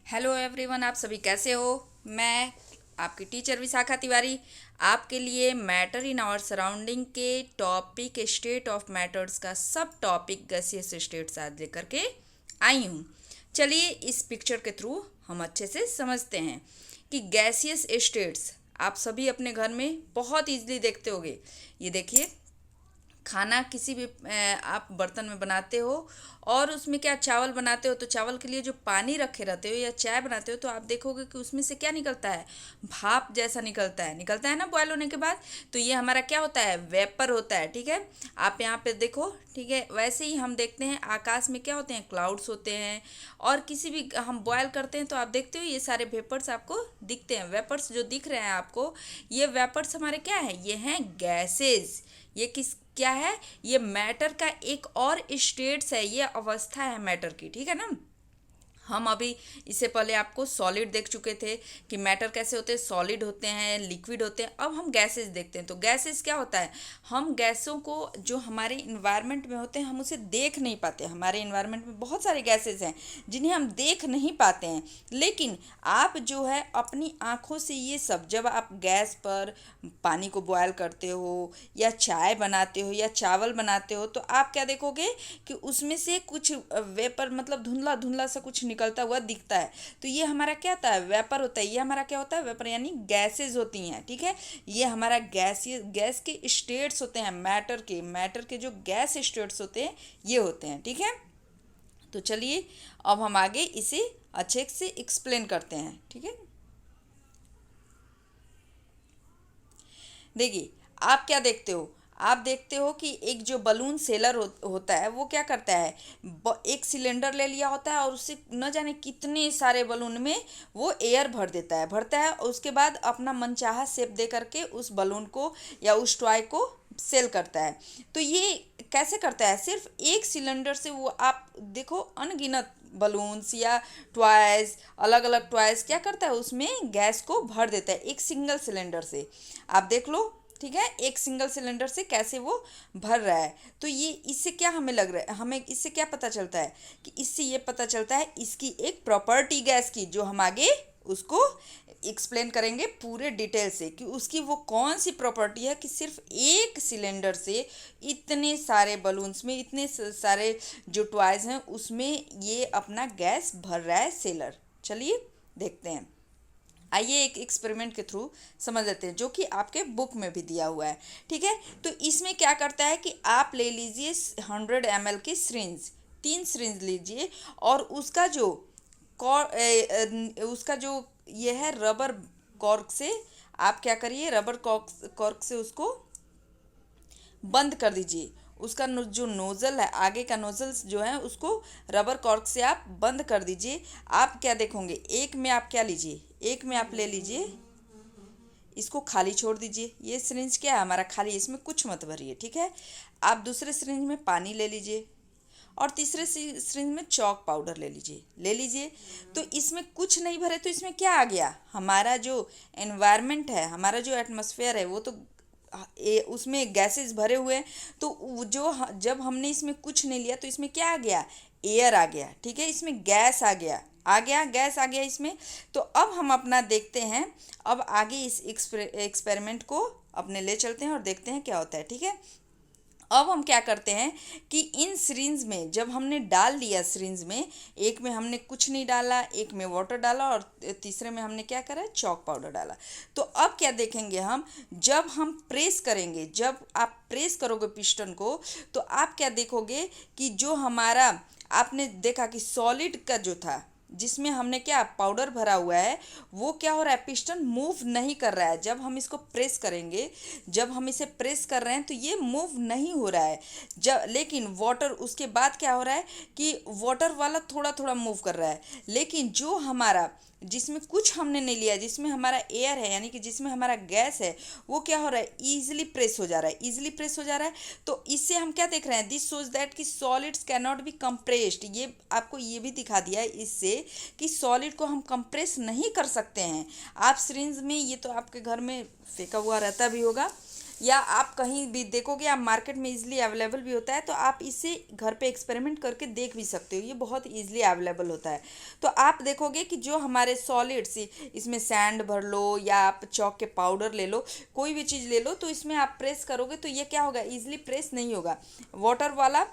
Hello everyone, आप सभी कैसे हो। मैं आपकी टीचर विशाखा तिवारी आपके लिए मैटर इन आवर सराउंडिंग के टॉपिक स्टेट ऑफ मैटर्स का सब टॉपिक गैसियस स्टेट्स आज लेकर के आई हूँ। चलिए इस पिक्चर के थ्रू हम अच्छे से समझते हैं कि गैसियस स्टेट्स आप सभी अपने घर में बहुत इजीली देखते होगे। ये देखिए, खाना किसी भी आप बर्तन में बनाते हो और उसमें क्या चावल बनाते हो तो चावल के लिए जो पानी रखे रहते हो या चाय बनाते हो तो आप देखोगे कि उसमें से क्या निकलता है, भाप जैसा निकलता है ना बॉयल होने के बाद। तो ये हमारा क्या होता है, वेपर होता है। ठीक है, आप यहाँ पे देखो। ठीक है, वैसे ही हम देखते हैं आकाश में क्या होते हैं, क्लाउड्स होते हैं। और किसी भी हम बॉयल करते हैं तो आप देखते हो ये सारे वेपर्स आपको दिखते हैं। वेपर्स जो दिख रहे हैं आपको, ये वेपर्स हमारे क्या है, ये हैं गैसेज। ये किस क्या है, ये मैटर का एक और स्टेट्स है, ये अवस्था है मैटर की। ठीक है ना। हम अभी इससे पहले आपको सॉलिड देख चुके थे कि मैटर कैसे होते हैं, सॉलिड होते हैं, लिक्विड होते हैं। अब हम गैसेस देखते हैं। तो गैसेस क्या होता है, हम गैसों को जो हमारे इन्वायरमेंट में होते हैं हम उसे देख नहीं पाते। हमारे इन्वायरमेंट में बहुत सारे गैसेस हैं जिन्हें हम देख नहीं पाते हैं, लेकिन आप जो है अपनी आँखों से ये सब, जब आप गैस पर पानी को बॉयल करते हो या चाय बनाते हो या चावल बनाते हो तो आप क्या देखोगे कि उसमें से कुछ वेपर, मतलब धुंधला धुंधला सा कुछ निकलता हुआ दिखता है। तो ये हमारा क्या होता है, वेपर होता है। ये हमारा क्या होता है, वेपर यानी गैसेज होती हैं। ठीक है, ये हमारा गैस के स्टेट्स होते हैं। मैटर के जो गैस स्टेट्स होते हैं ये होते हैं। ठीक है, तो चलिए अब हम आगे इसे अच्छे से एक्सप्लेन करते हैं। ठीक है, देखिए आप क्या देखते हो, आप देखते हो कि एक जो बलून सेलर होता है वो क्या करता है, एक सिलेंडर ले लिया होता है और उससे न जाने कितने सारे बलून में वो एयर भरता है और उसके बाद अपना मनचाहा शेप दे करके उस बलून को या उस टॉय को सेल करता है। तो ये कैसे करता है, सिर्फ एक सिलेंडर से वो आप देखो अनगिनत बलून्स या टॉयज, अलग अलग टॉयज क्या करता है, उसमें गैस को भर देता है एक सिंगल सिलेंडर से। आप देख लो। ठीक है, एक सिंगल सिलेंडर से कैसे वो भर रहा है। तो ये इससे क्या हमें लग रहा है, हमें इससे क्या पता चलता है कि इससे ये पता चलता है इसकी एक प्रॉपर्टी गैस की, जो हम आगे उसको एक्सप्लेन करेंगे पूरे डिटेल से कि उसकी वो कौन सी प्रॉपर्टी है कि सिर्फ एक सिलेंडर से इतने सारे बलून्स में, इतने सारे जो टॉयज हैं उसमें ये अपना गैस भर रहा है सेलर। चलिए देखते हैं। आइए एक एक्सपेरिमेंट के थ्रू समझ लेते हैं, जो कि आपके बुक में भी दिया हुआ है। ठीक है, तो इसमें क्या करता है कि आप ले लीजिए 100 ml की सिरिंज, 3 सिरिंज लीजिए और उसका जो ये है रबर कॉर्क से आप क्या करिए, रबर कॉर्क से उसको बंद कर दीजिए। उसका जो नोज़ल है, आगे का नोज़ल जो है उसको रबर कॉर्क से आप बंद कर दीजिए। आप क्या देखोगे, एक में आप क्या लीजिए, एक में आप ले लीजिए, इसको खाली छोड़ दीजिए। ये सिरिंज क्या है हमारा, खाली, इसमें कुछ मत भरिए। ठीक है, आप दूसरे सिरिंज में पानी ले लीजिए और तीसरे सिरिंज में चॉक पाउडर ले लीजिए। तो इसमें कुछ नहीं भरे तो इसमें क्या आ गया, हमारा जो एनवायरनमेंट है, हमारा जो एटमॉस्फेयर है वो तो उसमें गैसेस भरे हुए हैं। तो जब हमने इसमें कुछ नहीं लिया तो इसमें क्या आ गया, एयर आ गया। ठीक है, इसमें गैस गैस आ गया इसमें। तो अब हम अपना देखते हैं, अब आगे इस एक्सपेरिमेंट को अपने ले चलते हैं और देखते हैं क्या होता है। ठीक है, अब हम क्या करते हैं कि इन सिरिंज में जब हमने डाल लिया, सिरिंज में एक में हमने कुछ नहीं डाला, एक में वाटर डाला और तीसरे में हमने क्या करा, चॉक पाउडर डाला। तो अब क्या देखेंगे हम, जब हम प्रेस करेंगे, जब आप प्रेस करोगे पिस्टन को तो आप क्या देखोगे कि जो हमारा, आपने देखा कि सॉलिड का जो था जिसमें हमने क्या पाउडर भरा हुआ है वो क्या हो रहा है, पिस्टन मूव नहीं कर रहा है। जब हम इसको प्रेस करेंगे, जब हम इसे प्रेस कर रहे हैं तो ये मूव नहीं हो रहा है। लेकिन वाटर, उसके बाद क्या हो रहा है कि वाटर वाला थोड़ा थोड़ा मूव कर रहा है। लेकिन जो हमारा, जिसमें कुछ हमने नहीं लिया, जिसमें हमारा एयर है यानी कि जिसमें हमारा गैस है, वो क्या हो रहा है, ईजिली प्रेस हो जा रहा है। तो इससे हम क्या देख रहे हैं, दिस शोज दैट कि solids can not be compressed. ये आपको ये भी दिखा दिया है इससे कि सॉलिड को हम कंप्रेस नहीं कर सकते हैं। आप सिरिंज में, ये तो आपके घर में फेंका हुआ रहता भी होगा, या आप कहीं भी देखोगे, आप मार्केट में इजीली अवेलेबल भी होता है, तो आप इसे घर पे एक्सपेरिमेंट करके देख भी सकते हो, ये बहुत इजीली अवेलेबल होता है। तो आप देखोगे कि जो हमारे सॉलिड्स, इसमें सैंड भर लो या आप चौक के पाउडर ले लो, कोई भी चीज़ ले लो, तो इसमें आप प्रेस करोगे तो ये क्या होगा, इजीली प्रेस नहीं होगा। वाटर वाला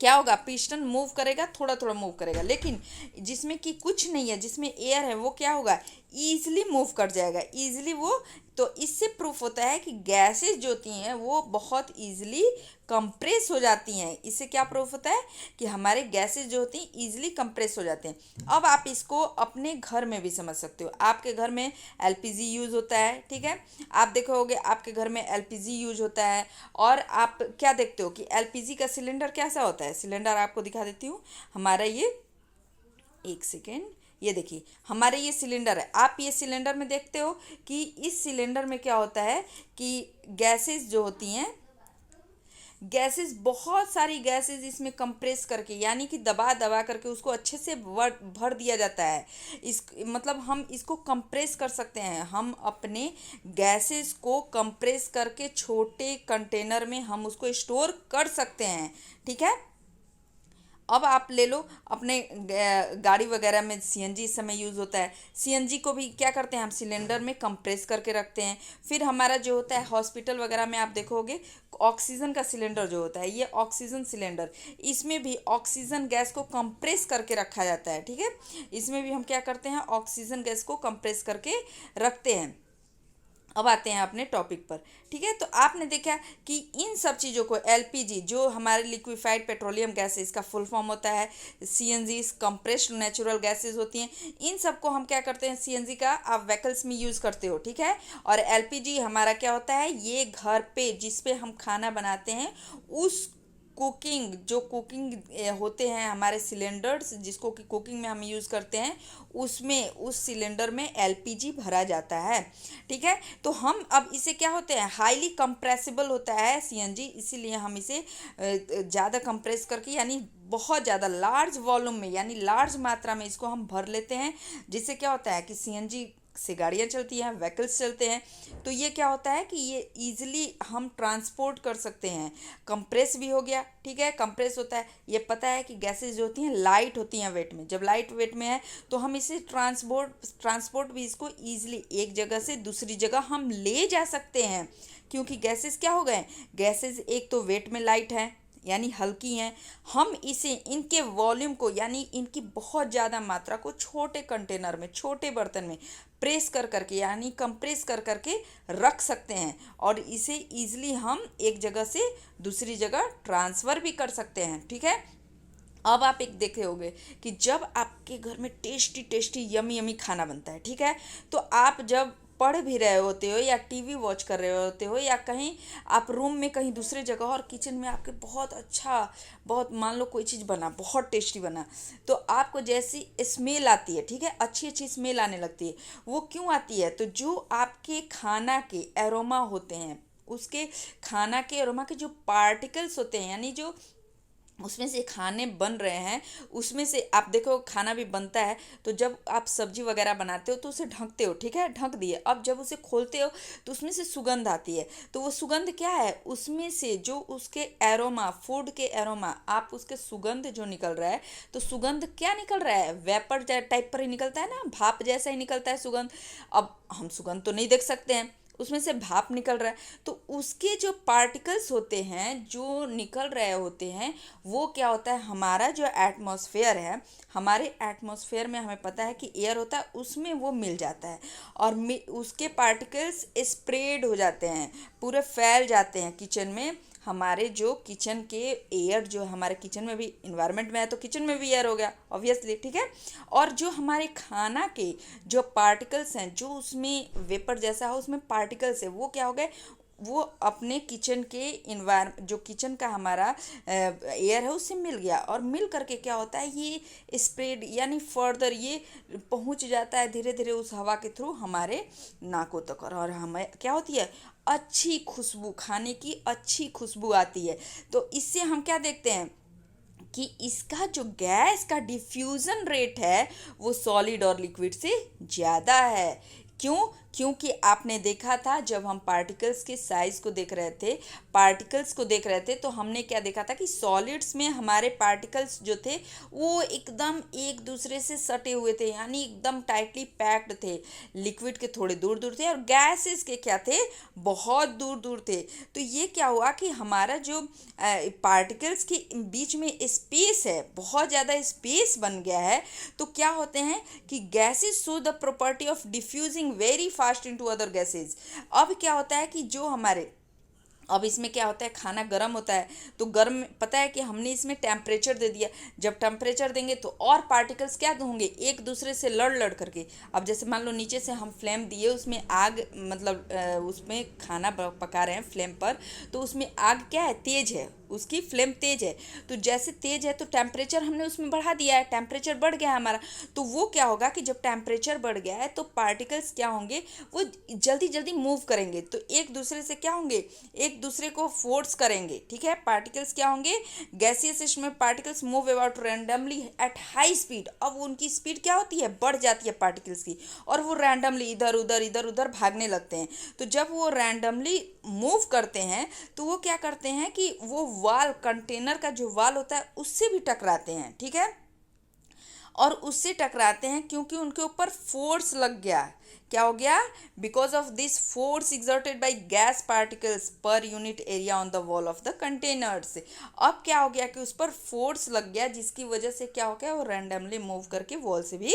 क्या होगा, पिस्टन मूव करेगा, थोड़ा थोड़ा मूव करेगा, लेकिन जिसमें कि कुछ नहीं है, जिसमें एयर है, वो क्या होगा, ईजिली मूव कर जाएगा, ईजिली वो। तो इससे प्रूफ होता है कि गैसेस जो होती हैं वो बहुत ईजिली कंप्रेस हो जाती हैं। इससे क्या प्रूफ होता है कि हमारे गैसेस जो होती हैं ईजिली कंप्रेस हो जाते हैं। अब आप इसको अपने घर में भी समझ सकते हो। आपके घर में एलपीजी यूज़ होता है, ठीक है, आप देखोगे आपके घर में एलपीजी यूज होता है। और आप क्या देखते हो कि एलपीजी का सिलेंडर कैसा होता है, सिलेंडर आपको दिखा देती हूँ। हमारा ये, एक सेकेंड, ये देखिए हमारे ये सिलेंडर है। आप ये सिलेंडर में देखते हो कि इस सिलेंडर में क्या होता है कि गैसेस जो होती हैं, गैसेस, बहुत सारी गैसेस इसमें कंप्रेस करके, यानी कि दबा दबा करके उसको अच्छे से भर दिया जाता है। इस मतलब हम इसको कंप्रेस कर सकते हैं, हम अपने गैसेस को कंप्रेस करके छोटे कंटेनर में हम उसको स्टोर कर सकते हैं, ठीक है। अब आप ले लो अपने गाड़ी वगैरह में सीएनजी इस समय यूज़ होता है। सीएनजी को भी क्या करते हैं हम, सिलेंडर में कंप्रेस करके रखते हैं। फिर हमारा जो होता है हॉस्पिटल वगैरह में आप देखोगे ऑक्सीजन का सिलेंडर जो होता है, ये ऑक्सीजन सिलेंडर, इसमें भी ऑक्सीजन गैस को कंप्रेस करके रखा जाता है, ठीक है। इसमें भी हम क्या करते हैं, ऑक्सीजन गैस को कंप्रेस करके रखते हैं। अब आते हैं अपने टॉपिक पर, ठीक है। तो आपने देखा कि इन सब चीज़ों को, एलपीजी जो हमारे लिक्विफाइड पेट्रोलियम गैस है, इसका फुल फॉर्म होता है सीएनजी, कंप्रेस्ड नेचुरल गैसेस होती हैं। इन सबको हम क्या करते हैं, सीएनजी का आप व्हीकल्स में यूज़ करते हो, ठीक है। और एलपीजी हमारा क्या होता है, ये घर पे जिस पे हम खाना बनाते हैं उस कुकिंग, जो कुकिंग होते हैं हमारे सिलेंडर्स, जिसको कि कुकिंग में हम यूज़ करते हैं, उसमें उस सिलेंडर में एलपीजी भरा जाता है, ठीक है। तो हम अब इसे क्या होते हैं, हाईली कंप्रेसिबल होता है सीएनजी, इसीलिए हम इसे ज़्यादा कंप्रेस करके, यानी बहुत ज़्यादा लार्ज वॉल्यूम में, यानी लार्ज मात्रा में इसको हम भर लेते हैं। जिससे क्या होता है कि सीएनजी से गाड़ियाँ चलती हैं, व्हीकल्स चलते हैं, तो ये क्या होता है कि ये ईजिली हम ट्रांसपोर्ट कर सकते हैं। कंप्रेस भी हो गया, ठीक है, कंप्रेस होता है। ये पता है कि गैसेस जो होती हैं लाइट होती हैं वेट में, जब लाइट वेट में है तो हम इसे ट्रांसपोर्ट भी इसको ईजिली एक जगह से दूसरी जगह हम ले जा सकते हैं। क्योंकि गैसेस क्या हो गए, गैसेस एक तो वेट में लाइट है, यानी हल्की हैं। हम इसे, इनके वॉल्यूम को, यानी इनकी बहुत ज़्यादा मात्रा को छोटे कंटेनर में, छोटे बर्तन में प्रेस कर करके, यानी कंप्रेस कर करके रख सकते हैं। और इसे ईजिली हम एक जगह से दूसरी जगह ट्रांसफ़र भी कर सकते हैं, ठीक है। अब आप एक देखे होंगे कि जब आपके घर में टेस्टी टेस्टी यमी यमी खाना बनता है, ठीक है, तो आप जब पढ़ भी रहे होते हो या टीवी वॉच कर रहे होते हो या कहीं आप रूम में कहीं दूसरे जगह, और किचन में आपके बहुत अच्छा, बहुत, मान लो कोई चीज़ बना, बहुत टेस्टी बना, तो आपको जैसी स्मेल आती है, ठीक है, अच्छी अच्छी स्मेल आने लगती है। वो क्यों आती है, तो जो आपके खाना के एरोमा होते हैं, उसके खाना के एरोमा के जो पार्टिकल्स होते हैं, यानी जो उसमें से खाने बन रहे हैं, उसमें से आप देखो खाना भी बनता है, तो जब आप सब्जी वगैरह बनाते हो तो उसे ढकते हो, ठीक है, ढक दिए। अब जब उसे खोलते हो तो उसमें से सुगंध आती है। तो वो सुगंध क्या है, उसमें से जो उसके एरोमा, फूड के एरोमा, आप उसके सुगंध जो निकल रहा है, तो सुगंध क्या निकल रहा है, वेपर टाइप पर ही निकलता है ना, भाप जैसा ही निकलता है सुगंध। अब हम सुगंध तो नहीं देख सकते हैं, उसमें से भाप निकल रहा है, तो उसके जो पार्टिकल्स होते हैं जो निकल रहे होते हैं, वो क्या होता है, हमारा जो एटमॉस्फेयर है, हमारे एटमॉस्फेयर में हमें पता है कि एयर होता है, उसमें वो मिल जाता है। और उसके पार्टिकल्स स्प्रेड हो जाते हैं, पूरे फैल जाते हैं किचन में। हमारे जो किचन के एयर, जो हमारे किचन में भी इन्वायरमेंट में है, तो किचन में भी एयर हो गया ऑब्वियसली, ठीक है। और जो हमारे खाना के जो पार्टिकल्स हैं, जो उसमें वेपर जैसा है, उसमें पार्टिकल्स है, वो क्या हो गए, वो अपने किचन के जो किचन का हमारा एयर है उससे मिल गया, और मिल करके क्या होता है, ये स्प्रेड, यानी फर्दर ये पहुंच जाता है धीरे धीरे उस हवा के थ्रू हमारे नाकों तक, और हमें क्या होती है, अच्छी खुशबू, खाने की अच्छी खुशबू आती है। तो इससे हम क्या देखते हैं कि इसका जो गैस का डिफ्यूज़न रेट है वो सॉलिड और लिक्विड से ज़्यादा है। क्यों? क्योंकि आपने देखा था जब हम पार्टिकल्स के साइज को देख रहे थे तो हमने क्या देखा था कि सॉलिड्स में हमारे पार्टिकल्स जो थे वो एकदम एक दूसरे से सटे हुए थे, यानी एकदम टाइटली पैक्ड थे। लिक्विड के थोड़े दूर दूर थे और गैसेस के क्या थे, बहुत दूर दूर थे। तो ये क्या हुआ कि हमारा जो पार्टिकल्स के बीच में स्पेस है, बहुत ज़्यादा स्पेस बन गया है। तो क्या होते हैं कि gases show the property of diffusing very fast into other gases. अब क्या होता है कि जो हमारे अब इसमें क्या होता है, खाना गर्म होता है तो गर्म, पता है कि हमने इसमें टेम्परेचर दे दिया। जब टेम्परेचर देंगे तो और पार्टिकल्स क्या होंगे, एक दूसरे से लड़ लड़ करके। अब जैसे मान लो नीचे से हम फ्लेम दिए, उसमें आग, मतलब उसमें खाना पका रहे हैं फ्लेम पर, तो उसमें आग क्या है, तेज है, उसकी फ्लेम तेज है। तो जैसे तेज है तो टेम्परेचर हमने उसमें बढ़ा दिया है, टेम्परेचर बढ़ गया है हमारा। तो वो क्या होगा कि जब टेम्परेचर बढ़ गया है तो पार्टिकल्स क्या होंगे, वो जल्दी जल्दी मूव करेंगे, तो एक दूसरे से क्या होंगे, एक दूसरे को फोर्स करेंगे। ठीक है, पार्टिकल्स क्या होंगे, गैसियस सिस्टम में particles move about randomly at high speed. अब उनकी स्पीड क्या होती है, बढ़ जाती है पार्टिकल्स की, और वो रैंडमली इधर उधर भागने लगते हैं। तो जब वो रैंडमली मूव करते हैं तो वो क्या करते हैं कि वो वाल, कंटेनर का जो वाल होता है उससे भी टकराते हैं। ठीक है, और उससे टकराते हैं क्योंकि उनके ऊपर फोर्स लग गया। क्या हो गया, because of this force exerted by gas particles per unit area on the wall of the containers. अब क्या हो गया कि उस पर फोर्स लग गया, जिसकी वजह से क्या हो गया, वो रैंडमली मूव करके वॉल से भी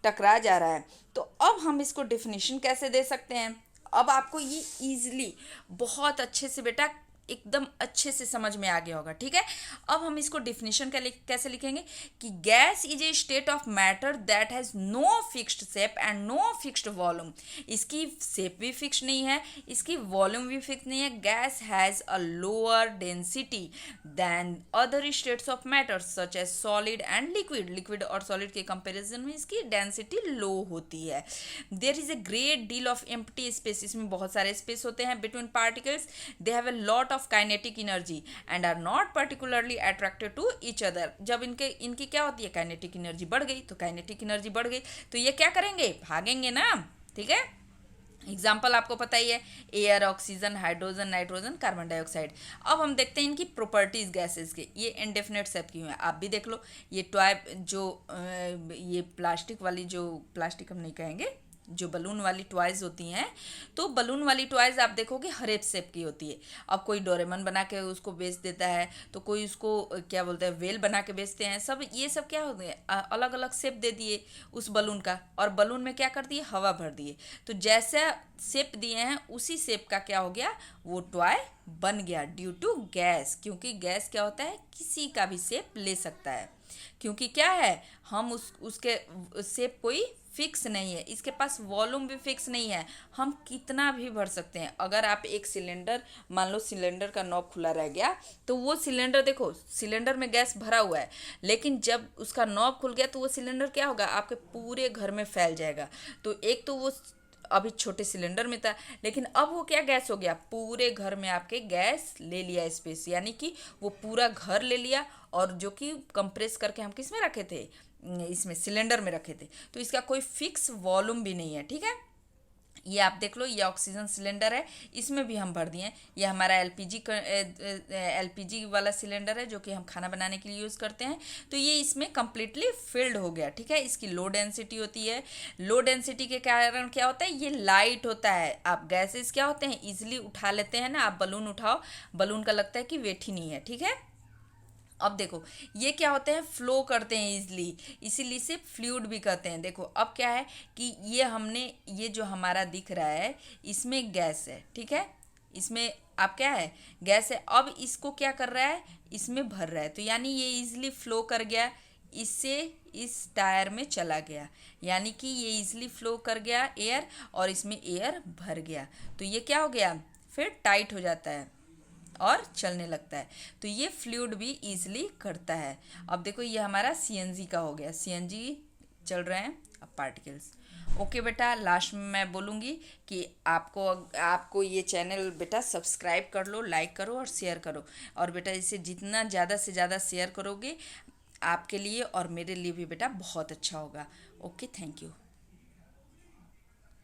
टकरा जा रहा है। तो अब हम इसको डेफिनेशन कैसे दे सकते हैं, अब आपको ये ईजिली बहुत अच्छे से बेटा एकदम अच्छे से समझ में आ गया होगा। ठीक है, अब हम इसको डिफिनेशन कैसे लिखेंगे कि gas is a state of matter that has no fixed shape and no fixed volume. इसकी शेप भी फिक्स नहीं है, इसकी वॉल्यूम भी फिक्स नहीं है। Gas has a lower density than other states of matter such as solid and liquid और solid के कंपेरिजन में इसकी डेंसिटी लो होती है। There is a great deal of empty space, इसमें बहुत सारे स्पेस होते हैं between particles. They have a lot of kinetic energy and are not particularly attracted to each other। जब इनकी क्या होती है, काइनेटिक एनर्जी बढ़ गई, तो काइनेटिक एनर्जी बढ़ गई तो ये क्या करेंगे, भागेंगे ना। ठीक है, एग्जाम्पल आपको पता ही है, air, oxygen, hydrogen, nitrogen, carbon dioxide. अब हम देखते हैं इनकी प्रॉपर्टीज गैसेस के, ये इंडेफिनेट शेप की हैं, आप भी देख लो। ये टॉय जो ये प्लास्टिक वाली, जो प्लास्टिक हम नहीं कहेंगे, जो बलून वाली टॉयज होती हैं, तो बलून वाली टॉयज आप देखोगे हर एक शेप की होती है। अब कोई डोरेमन बना के उसको बेच देता है, तो कोई उसको क्या बोलते हैं, वेल बना के बेचते हैं। सब ये सब क्या होते हैं, अलग अलग शेप दे दिए उस बलून का, और बलून में क्या कर दिए, हवा भर दिए। तो जैसा शेप दिए हैं उसी शेप का क्या हो गया, वो टॉय बन गया ड्यू टू गैस। क्योंकि गैस क्या होता है, किसी का भी शेप ले सकता है, क्योंकि क्या है, हम उसके शेप कोई फिक्स नहीं है, इसके पास वॉल्यूम भी फिक्स नहीं है, हम कितना भी भर सकते हैं। अगर आप एक सिलेंडर, मान लो सिलेंडर का नॉब खुला रह गया, तो वो सिलेंडर, देखो सिलेंडर में गैस भरा हुआ है, लेकिन जब उसका नॉब खुल गया तो वो सिलेंडर क्या होगा, आपके पूरे घर में फैल जाएगा। तो एक तो वो अभी छोटे सिलेंडर में था, लेकिन अब वो क्या गैस हो गया, पूरे घर में आपके गैस ले लिया स्पेस, यानी कि वो पूरा घर ले लिया, और जो कि कंप्रेस करके हम किस में रखे थे, इसमें सिलेंडर में रखे थे। तो इसका कोई फिक्स वॉल्यूम भी नहीं है। ठीक है, ये आप देख लो, ये ऑक्सीजन सिलेंडर है, इसमें भी हम भर दिए हैं। ये हमारा एलपीजी वाला सिलेंडर है, जो कि हम खाना बनाने के लिए यूज़ करते हैं। तो ये इसमें कम्प्लीटली फिल्ड हो गया। ठीक है, इसकी लो डेंसिटी होती है। लो डेंसिटी के कारण क्या होता है, ये लाइट होता है। आप गैसेस क्या होते हैं, ईजिली उठा लेते हैं ना, आप बलून उठाओ, बलून का लगता है कि वेट ही नहीं है। ठीक है, अब देखो ये क्या होते हैं, फ्लो करते हैं इजीली, इसीलिए इसे फ्लूइड भी कहते हैं। देखो अब क्या है कि ये हमने, ये जो हमारा दिख रहा है इसमें गैस है। ठीक है, इसमें आप क्या है, गैस है। अब इसको क्या कर रहा है, इसमें भर रहा है, तो यानी ये इजीली फ्लो कर गया, इससे इस टायर में चला गया, यानी कि ये इजीली फ्लो कर गया एयर, और इसमें एयर भर गया। तो ये क्या हो गया, फिर टाइट हो जाता है और चलने लगता है। तो ये फ्लूइड भी ईजिली करता है। अब देखो ये हमारा सीएनजी का हो गया, सीएनजी चल रहे हैं अब पार्टिकल्स। ओके बेटा, लास्ट में मैं बोलूँगी कि आपको ये चैनल बेटा सब्सक्राइब कर लो, लाइक करो और शेयर करो। और बेटा इसे जितना ज़्यादा से ज़्यादा शेयर करोगे आपके लिए और मेरे लिए भी बेटा बहुत अच्छा होगा। Okay, thank you.